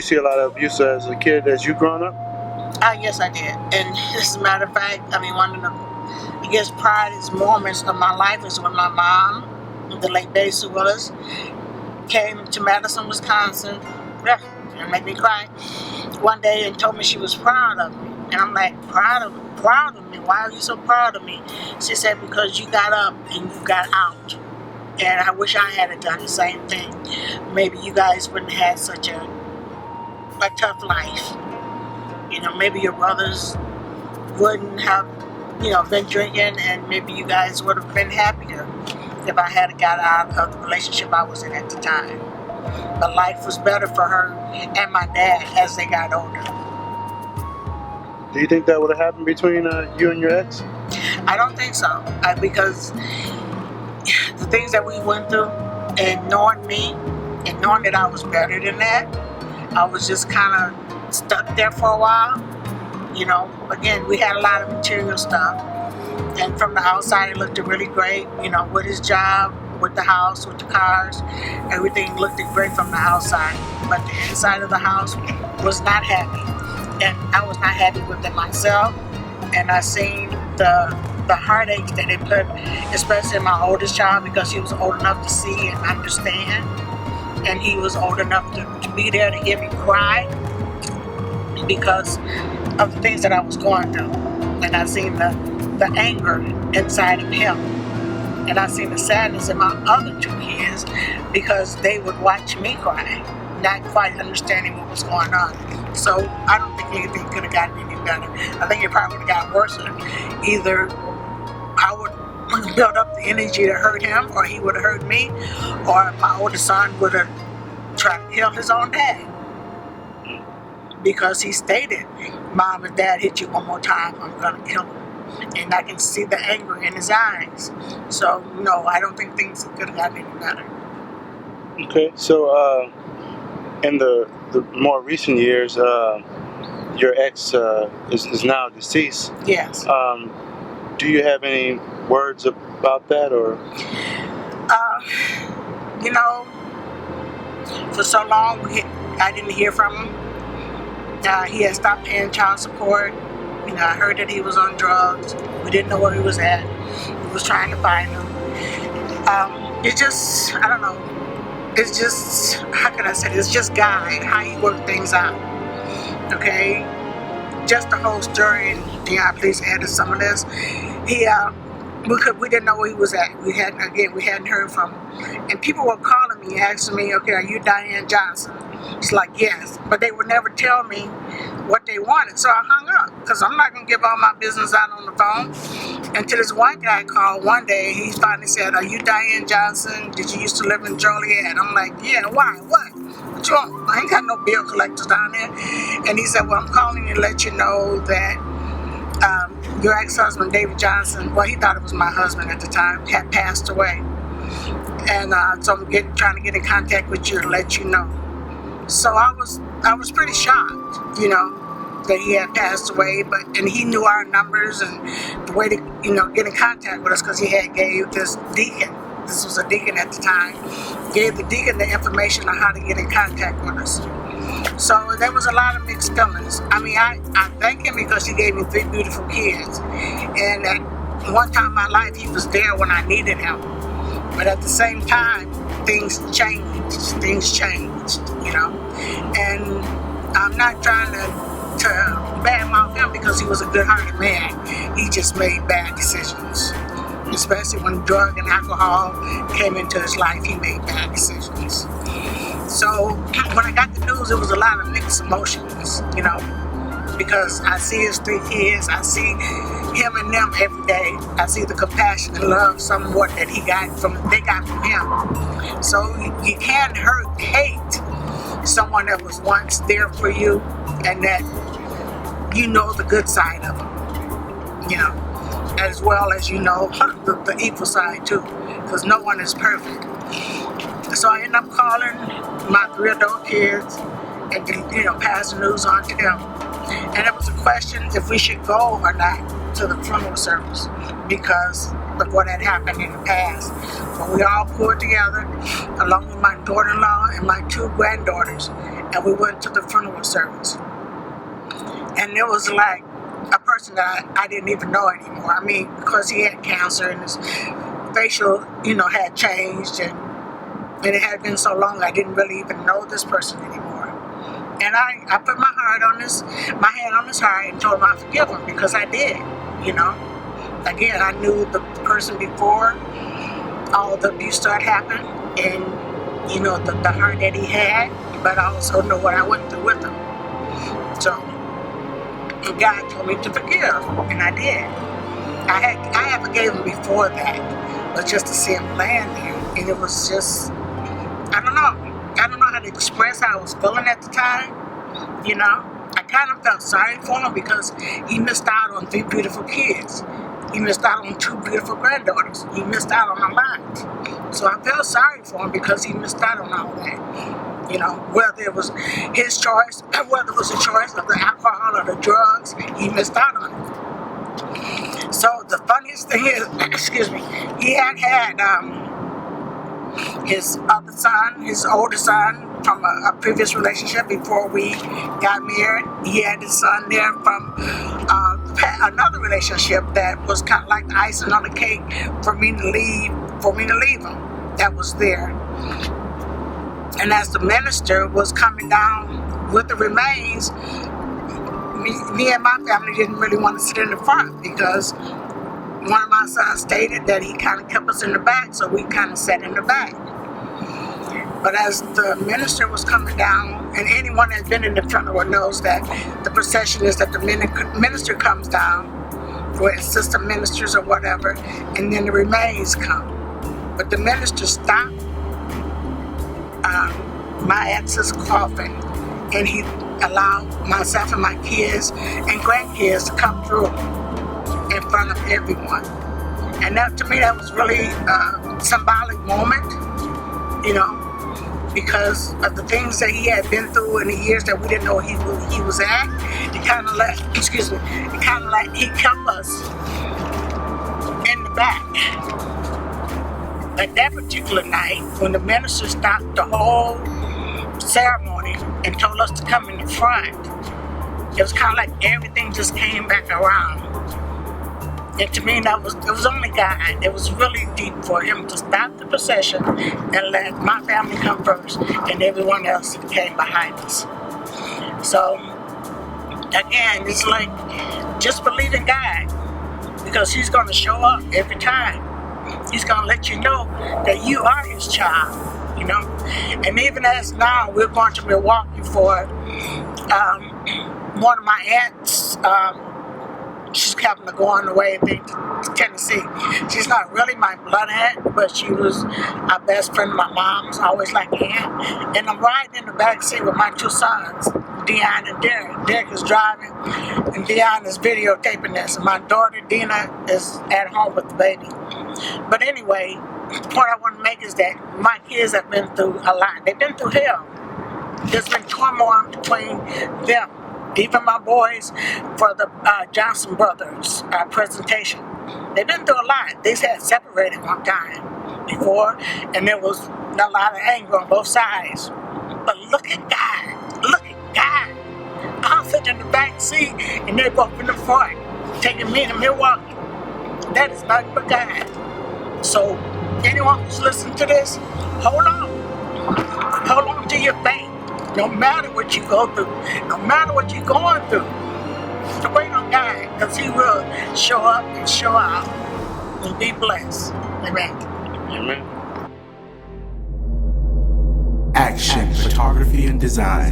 see a lot of abuse as a kid as you growing up? Yes, I did. And as a matter of fact, I mean, one of the, I guess, proudest moments of my life is when my mom, the late Betty Sue Willis, came to Madison, Wisconsin. Yeah, it made me cry one day and told me she was proud of me. And I'm like, proud of me? Why are you so proud of me? She said, because you got up and you got out. And I wish I had done the same thing. Maybe you guys wouldn't have had such a tough life. You know, maybe your brothers wouldn't have, been drinking, and maybe you guys would have been happier if I had got out of the relationship I was in at the time. But life was better for her and my dad as they got older. Do you think that would have happened between you and your ex? I don't think so, because the things that we went through, and knowing me, and knowing that I was better than that, I was just kind of stuck there for a while. You know, again, we had a lot of material stuff, and from the outside it looked really great, with his job, with the house, with the cars. Everything looked great from the outside, but the inside of the house was not happy, and I was not happy with it myself. And I seen the heartaches that it put, especially in my oldest child, because he was old enough to see and understand, and he was old enough to be there to hear me cry because of the things that I was going through. And I seen the anger inside of him, and I seen the sadness in my other two kids because they would watch me cry, not quite understanding what was going on. So I don't think anything could have gotten any better. I think it probably would have got worse. Either I would build up the energy to hurt him, or he would have hurt me, or my oldest son would have tried to kill his own dad. Because he stated, Mom and Dad hit you one more time, I'm going to kill him. And I can see the anger in his eyes. So, no, I don't think things could have gotten any better. Okay, so in the more recent years, your ex is now deceased. Yes. Do you have any words about that, or? For so long, I didn't hear from him. He had stopped paying child support. I heard that he was on drugs. We didn't know where he was at. We was trying to find him. It's just, I don't know. It's just, how can I say this? It's just God, how he worked things out. Okay? Just the whole story, and Diane, please add to some of this. We didn't know where he was at. We hadn't heard from him. And people were calling me, asking me, okay, are you Diane Johnson? It's like, yes. But they would never tell me what they wanted. So I hung up, because I'm not going to give all my business out on the phone. Until this one guy called one day, he finally said, are you Diane Johnson? Did you used to live in Joliet? I'm like, yeah, why? What? What you want? I ain't got no bill collectors down there. And he said, well, I'm calling you to let you know that your ex-husband, David Johnson, well, he thought it was my husband at the time, had passed away. And so I'm trying to get in contact with you to let you know. So I was pretty shocked, that he had passed away, and he knew our numbers and the way to, get in contact with us, because he had gave this deacon, this was a deacon at the time, gave the deacon the information on how to get in contact with us. So there was a lot of mixed feelings. I mean, I thank him because he gave me 3 beautiful kids. And at one time in my life, he was there when I needed him. But at the same time, things changed. And I'm not trying to badmouth him because he was a good-hearted man. He just made bad decisions. Especially when drug and alcohol came into his life, he made bad decisions. So when I got the news, it was a lot of mixed emotions, because I see his 3 kids, I see him and them every day. I see the compassion and love somewhat that they got from him. So you can't hate someone that was once there for you, and that the good side of them, as well as the evil side too, because no one is perfect. So I ended up calling my 3 adult kids and pass the news on to them. And it was a question if we should go or not to the funeral service because of what had happened in the past. But we all pulled together along with my daughter-in-law and my 2 granddaughters, and we went to the funeral service. And it was like a person that I didn't even know anymore. I mean, because he had cancer and his facial, had changed, and it had been so long I didn't really even know this person anymore. And I put my hand on his heart and told him I forgive him, because I did, Again, I knew the person before all the abuse started happening, and, the heart that he had, but I also know what I went through with him. So God told me to forgive, and I did. I had forgave him before that, but just to see him laying there, and it was just, I don't know how to express how I was feeling at the time. I kind of felt sorry for him, because he missed out on 3 beautiful kids. He missed out on 2 beautiful granddaughters. He missed out on a lot. So I felt sorry for him, because he missed out on all that. Whether it was his choice, whether it was a choice of the alcohol or the drugs, he missed out on it. So the funniest thing is, he had his other son, his older son, from a previous relationship before we got married. He had his son there from another relationship that was kind of like the icing on the cake for me to leave him. That was there. And as the minister was coming down with the remains, me and my family didn't really want to sit in the front, because one of my sons stated that he kind of kept us in the back, so we kind of sat in the back. But as the minister was coming down, and anyone that's been in the funeral knows that the procession is that the minister comes down, or assistant ministers or whatever, and then the remains come. But the minister stopped my ex's coffin, and he allowed myself and my kids and grandkids to come through in front of everyone. And that, to me, that was really a symbolic moment, because of the things that he had been through in the years that we didn't know he was at. He kind of he kept us in the back. But that particular night, when the minister stopped the whole ceremony and told us to come in the front, it was kind of like everything just came back around. And to me, it was only God. It was really deep for him to stop the procession and let my family come first, and everyone else came behind us. So, again, it's like, just believe in God, because he's going to show up every time. He's going to let you know that you are his child, And even as now, we're going to Milwaukee for one of my aunts. She's happened to go on the way to Tennessee. She's not really my blood aunt, but she was a best friend of my mom's, always like aunt. And I'm riding in the back seat with my 2 sons, Diane and Derek. Derek is driving, and Diane is videotaping this. And my daughter, Dina, is at home with the baby. But anyway, the point I want to make is that my kids have been through a lot. They've been through hell. There's been turmoil between them. Even my boys for the Johnson Brothers presentation. They've been through a lot. They had separated one time before, and there was a lot of anger on both sides. But look at God. Look at God. I'm sitting in the back seat, and they're both in the front, taking me to Milwaukee. That is not but God. So, anyone who's listening to this, hold on. Hold on to your faith. No matter what you go through, no matter what you're going through, to wait on God, because he will show up and show out and be blessed. Amen. Amen. Action, photography, and design.